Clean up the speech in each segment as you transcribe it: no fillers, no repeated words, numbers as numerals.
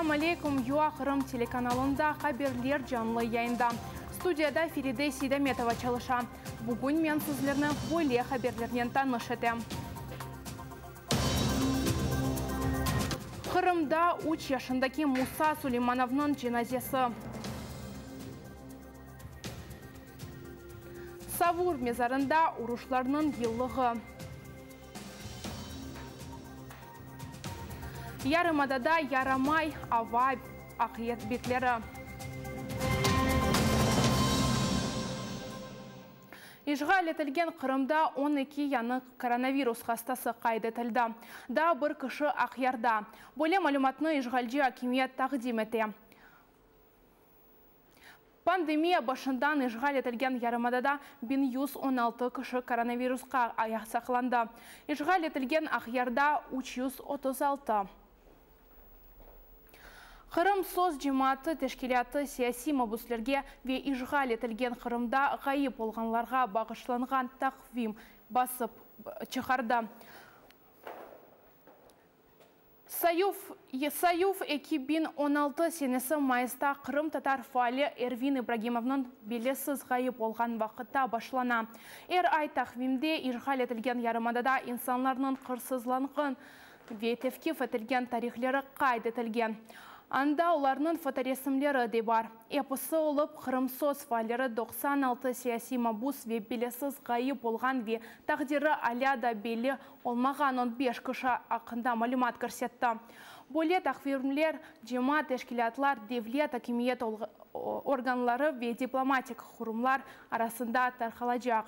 Ассаламу алейкум, Юа Қырым телеканалында хаберлер жанлы яйында. Студияда Фериде Сейдаметова çalışа. Бүгін мен сізлерні бөле хаберлерінен таныш етем. Қырымда 3 yaşındaki Musa Süleymanov'ның cenazesi. Savur mezarında uruşlarının yıllığı. Yarımadada yaramay ava akıyet bitleri. İşgal etilgen Kırım'da 12 yanık koronavirus hastası kaydetildi. Da bir kişi Akyar'da. Böyle malumatını işgalci hakimiyet takdim etti. Pandemiya başından işgal etilgen Yarımada'da 1116 kişi koronaviruska yasaklandı. İşgal etilgen Akyar'da 336. Kırım Söz Cemaati Teşkilatı siyasi mabuslerge ve işgal etilgen Kırım'da gayip olganlarga bağışlangan takvim basıp çıkardı. Sayuf 2016 senesi Mayıs'ta Kırım Tatar faali Ervin İbrahimov'ның belesiz gayip olgan vaqıtta başlana. Ay takvimde işgal etilgen Yarımada'da insanların kırsızlanğın ve tevkif etilgen tarihleri kaydetilgen. Anda onların fotoresimleri de var. Episi olup Kırım Söz failleri 96 siyasi mabus ve belesiz gayip olgan ve takdiri ala da belli olmagan 15 kişi hakkında malumat görsetti. Böyle takvimler cemaat teşkilatlar, devlet hakimiyet organları ve diplomatik kurumlar arasında tarqalacak.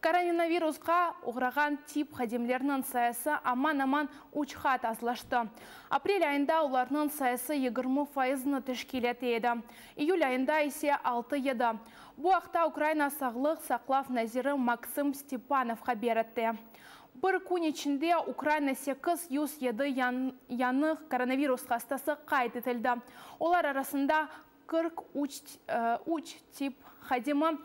Koronaviruska uğragan tip xadimlerinin sayısı aman-aman 3 kat azlaştı. Aprel ayında onların sayısı 20%'ını teşkil etdi. İyul ayında ise 6 edi. Bu haqda Ukrayna Sağlık Saqlav naziri Maksim Stepanov haber etdi. Bir gün içinde Ukrayna 807 yanık koronavirus hastası kaydetildi. Onlar arasında 43 tip xadimi.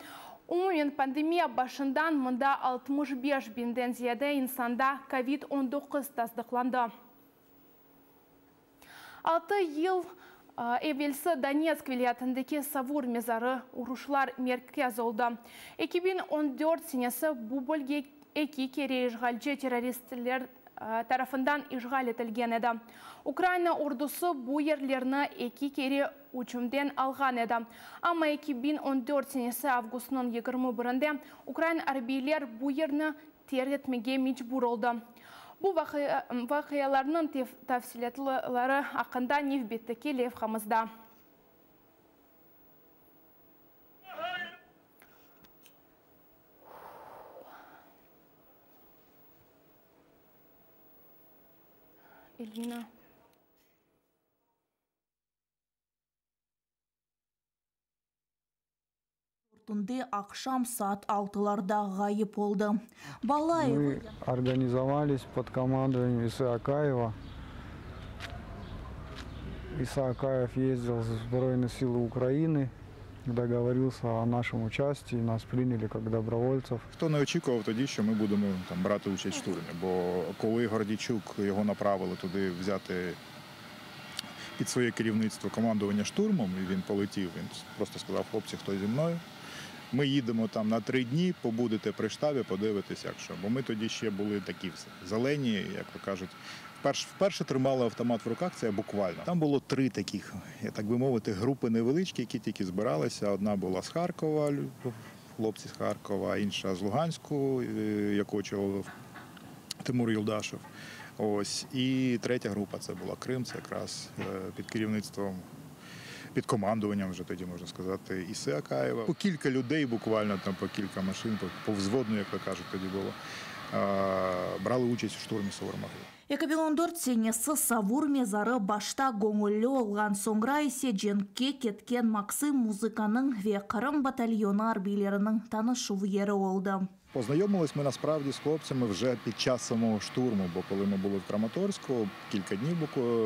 Umumen pandemiya başından mında 65 binden ziyade insanda COVID-19 tasdıklandı. 6 yıl evvelsi Donetsk vilayetindeki Savur mezarı uruşlar merkez oldu. 2014 senesi bu bölge iki kere işgalci teröristler tarafından işgal edilgen edi. Ukrayna ordusu bu yerlerini 2 kere hücumdan algan edi. Ama 2014 senesi Avgust'un 21'inde Ukrayna harbiyler bu yerini terk etmeye mecbur oldu. Bu vakıyalarının tafsilatları hakkında nefbetteki levhamızda. Elvina. Akşam saat 6'larda gayip oldu. Балаев. Мы организовались под командованием Исы Акаева. Иса Акаев ездил в Збройные силы Украины, договорился о нашем участии, нас приняли как добровольцев. Хто не очікував тоді, що ми будемо там брати участь в штурмі, бо коли Гордійчук його направили туди взяти під своє керівництво командування штурмом, і він полетів, він просто сказав: хлопці, хто зі мною? Ми їдемо там на 3 дні, побудете при штабі, подивитесь, як що. Бо ми тоді ще були такі зелені, як то кажуть. Вперше тримали автомат в руках, це буквально. Там було 3 таких, так би мовити, групи невеличкі, які тільки збиралися. Одна була з Харкова, хлопці з Харкова, інша з Луганську, яку очолив Тимур Юлдашев. Ось. І 3-я група, це була Крим, це якраз під керівництвом, під командуванням, вже тоді можна сказати, Іси Акаєва. По кілька людей буквально, там по кілька машин, по взводну, як то кажуть, тоді було, брали участь у штурмі Савурмагы. 2014 senesi Savur mezarı başta көңілі olgan соңра ise Cenk'e ketken Maksim muzikaның ve Kırım batalyonu arbilerinin tanışığı yeri oldu. Познайомились ми насправді з хлопцями вже під час самого штурму, бо коли ми були в Краматорську, кілька днів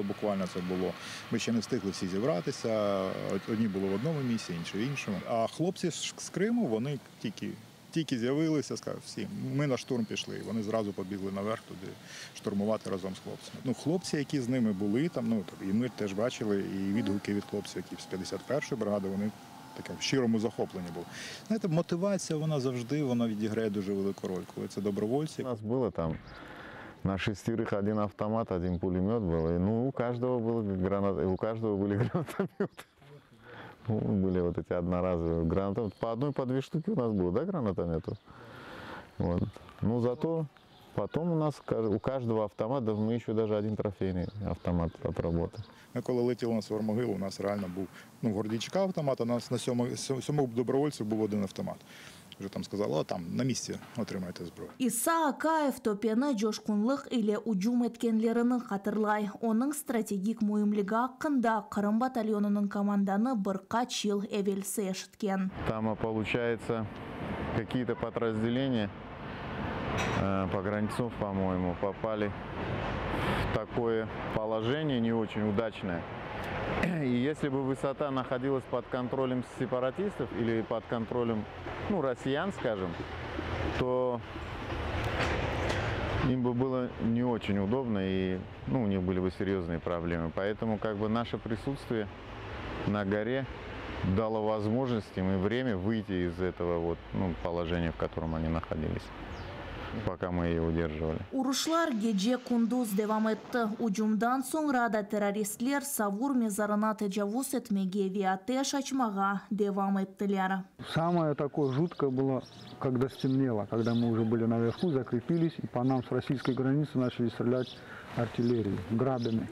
буквально це було, ми ще не встигли всі зібратися, одні були в одному місці, інші в іншому. А хлопці з Криму, вони тільки тільки з'явилися, сказав, всі, ми на штурм пішли. Вони зразу побігли наверх туди штурмувати разом з хлопцями. Ну, хлопці, які з ними були, там, ну, і ми теж бачили, і відгуки від хлопців, які з 51-ї бригади, вони таке в щирому захопленні були. Знаєте, мотивація, вона завжди, вона відіграє дуже велику роль, коли це добровольці. У нас було там на 6 один автомат, 1 пулемет был. И, ну, у каждого были гранатометы. Были вот эти одноразовые гранатометы. По 2 штуки у нас было, да, гранатометов? Вот. Ну, зато потом у нас у каждого автомата, мы еще даже 1 трофейный автомат отработали. Ми коли летіли на Свармогилу, у нас реально був, ну, в Гордійчука автомат, а у нас на 7 добровольців був 1 автомат. Вже там сказали, там на місці отримайте зброю. Иса Акаев топені жошкунлық или уджум еткенлерінің қатырлай. Оның стратегик мойымлігі ақында Қырым батальонының команданы бірқа чил эвелсе ешіткен. Там, получается, какие-то подразделения погранцов, по-моему, попали в такое положение не очень удачное. И если бы высота находилась под контролем сепаратистов или под контролем, ну, россиян, скажем, то им бы было не очень удобно и, ну, у них были бы серьезные проблемы. Поэтому как бы наше присутствие на горе дало возможность им и время выйти из этого вот, ну, положения, в котором они находились, пока мы ее удерживали. Урышлар гece kunduz devam etti. Ucumdan sonra da teröristler Savur mezarına tecavüz etmeye ve ateş açmaya devam ettiler. Самое такое жуткое было, когда стемнело, когда мы уже были наверху, закрепились, и по нам с российской границы начали стрелять артиллерией, градами.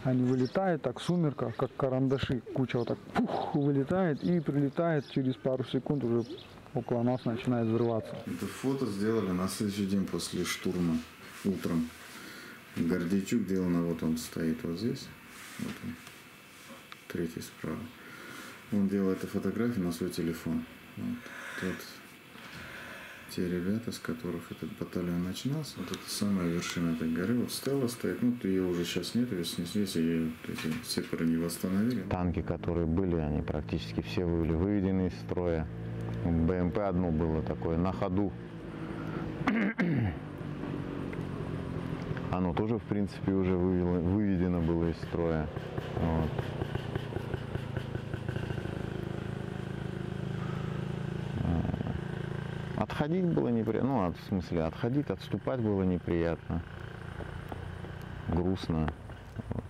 Они вылетают так в сумерках, как карандаши, куча вот так пух, вылетает и прилетает через пару секунд уже около нас начинает взрываться. Это фото сделали на следующий день после штурма, утром. Гордейчук делано, вот он стоит вот здесь, вот он, 3-й справа. Он делал эту фотографию на свой телефон. Вот те ребята, с которых этот батальон начинался, вот это самая вершина этой горы, вот стела стоит, ну ее уже сейчас нет, ее снеслись, ее эти сепары не восстановили. Танки, которые были, они практически все были выведены из строя. БМП одно было такое на ходу. Оно тоже, в принципе, уже выведено было из строя. Вот. Отходить было неприятно. Ну, в смысле, отступать было неприятно. Грустно. Вот.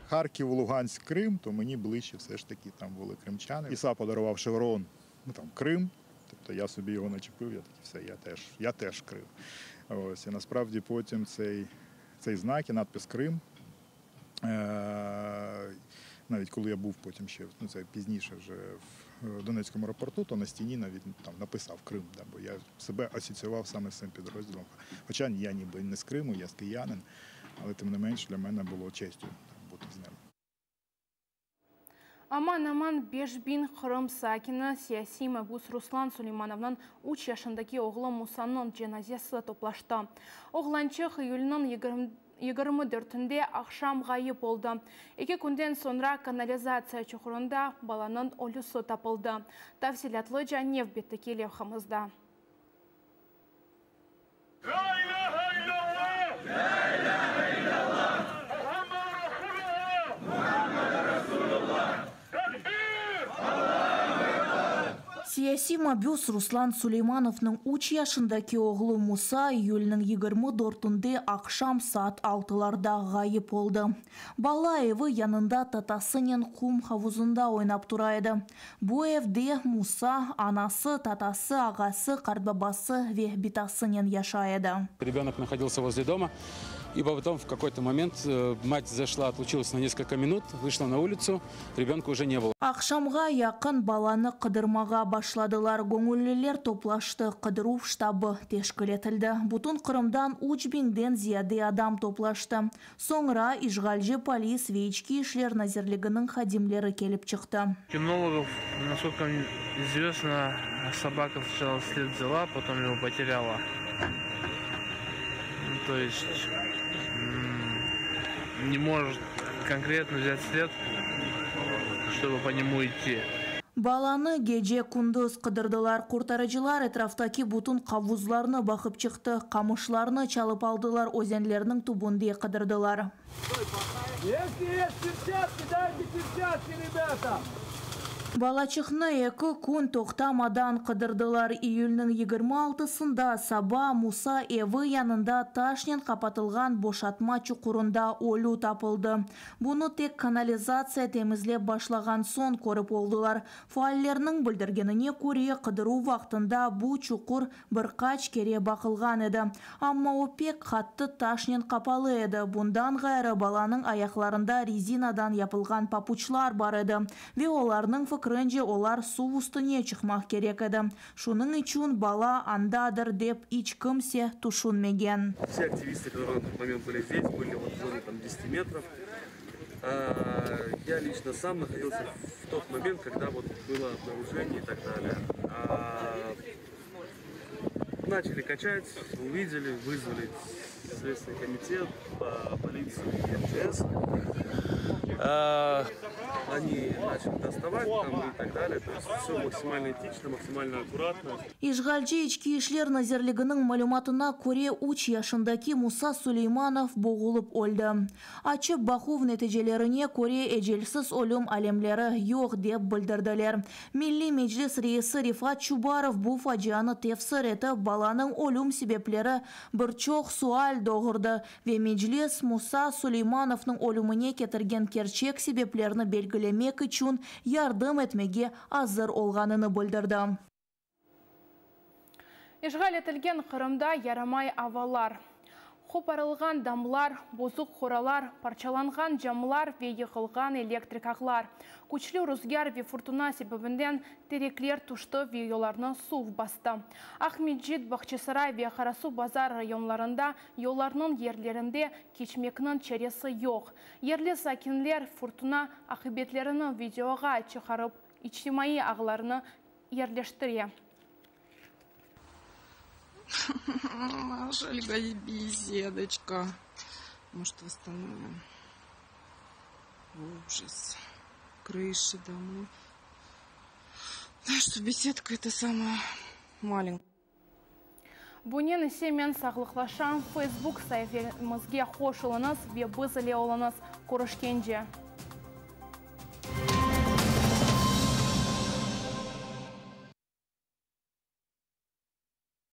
Харків, Луганськ, Крим, то мені ближче все ж таки там були кримчани. Іса подарував шеврон, ну, там, Крим, тобто я собі його начепив, я такий, все, я теж Крим. Ось, і насправді потім цей знак і надпис Крим, навіть коли я був потім ще, ну це пізніше вже в Донецькому аеропорту, то на стіні навіть там написав Крим, да, бо я себе асоціював саме з цим підрозділом. Хоча я ніби не з Криму, я з киянин, але тим не менш для мене було честю бути з ним. Аман-аман 5.000 Қырым сакины сияси мәбус Руслан Сулеймановның 3 yaşındaki oğlu Musa'nın cenazesi toplашты. Oğlanчық июльнің 24-інде ақшам ғайып oldu. 2 күнден sonra канализация чұқырында баланың ölüsü tapıldı. Tafsilatlı Cannev Bettekeli levhamızda. Сияси мәбюс Руслан Сулеймановның 3 yaşındaki oğlu Musa июльнің 24-інде ақшам saat 6-ларда ғайып oldu. Бала evi yanında tatasının kum havuzunda oynап turaydı. Bu evde Musa, anası, tatası, ağası, картбабасы ve битасының yaşaydı. Ребенок находился возле дома. И потом в какой-то момент мать зашла, отлучилась на несколько минут, вышла на улицу, ребенка уже не было. Ақшамға яқын баланы қыдырмаға башладылар. Көңіллілер топлашты, қыдыру штабы тешкіл етілді. Бұтын Қырымдан 3000-ден зияде адам топлашты. Соңыра ишғалжы полис ve içki işler назирлігінің хадимлері келіп шықты. Кинологов, насколько известно, собака сначала след взяла, потом его потеряла. То есть не может конкретно взять след, чтобы по нему идти. Баланы геже күндіз қыдырдылар. Куртарыcılar этрафтаки бутун қавузларны бақып чықты, қамышларны чалып алдылар, өзенлерінің тубунды қыдырдылар. Если есть перчатки, дайте перчатки, ребята! Балачықны 2 күн тоқтамадан қыдырдылар. Июльнің 26-сында Саба, Муса, Евы янында ташнен қапатылған бошатма чуқурында олу тапылды. Бұны тек канализация темізлеп башлаған сон көріп олдылар. Фуаллерінің білдіргеніне көре қыдыру вақтында бұ чуқур бірқач кере бақылған еді. Амма опек қатты ташнен қапалы еді. Бұндан ғайры баланың аяқларында резинадан япылған папучлар бар еді. Ве оларның Крынже олар су үстіне чықмақ керек еді. Шуның үшін бала андадыр деп ичкімсе тушынмеген. Все активисты, которые в тот момент были здесь, были вот в зоне 10 метров. Я лично сам находился в тот момент, когда вот было обнаружение и так далее. Начали качать, увидели, вызвали Следственный комитет, полицию и МЧС. Они начали доставать там и так далее. То есть все максимально этично, максимально аккуратно. Ишгалчы ички ишлер назерлігінің малюматына көре 3 яшындаки Муса Сулейманов боғылып олды. Ачып бақув нәтижелеріне көре эжелсіз олым әлемлері yok деп білдірділер. Milli Meclis Reisi Rifat Чубаров bu facianı tefsir etip баланың олым себеплері bir çok sual doğurdu ve meclis Musa Süleymanov'ның olumine ketirgen gerçek sebeplerini belgilemek için yardım etmege hazır olganını bildirdi. İşgal etilgen Kırım'da yaramay avalar. Koparılgan damlar, bozuk xoralar, parçalangan camlar ve yıkılgan elektrik ağlar. Güçlü rüzgar ve fırtına sebebinden terekler tuştu ve yollarını su bastı. Ahmetjit, Bahçesaray ve Karasu Bazar rayonlarında yollarının yerlerinde geçmekinin çaresi yok. Yerli sakinler fırtına akıbetlerini videoga çıkarıp içtimai ağlarını yerleştiriyor. Жаль, беседочка. Может, восстановим. Ужас. Крыши домой. Да, что беседка это самая маленькая. Bunun semen sağlıklaşan Facebook sayfamızga qoşulunuz ve bizle olunuz. Görüşkence.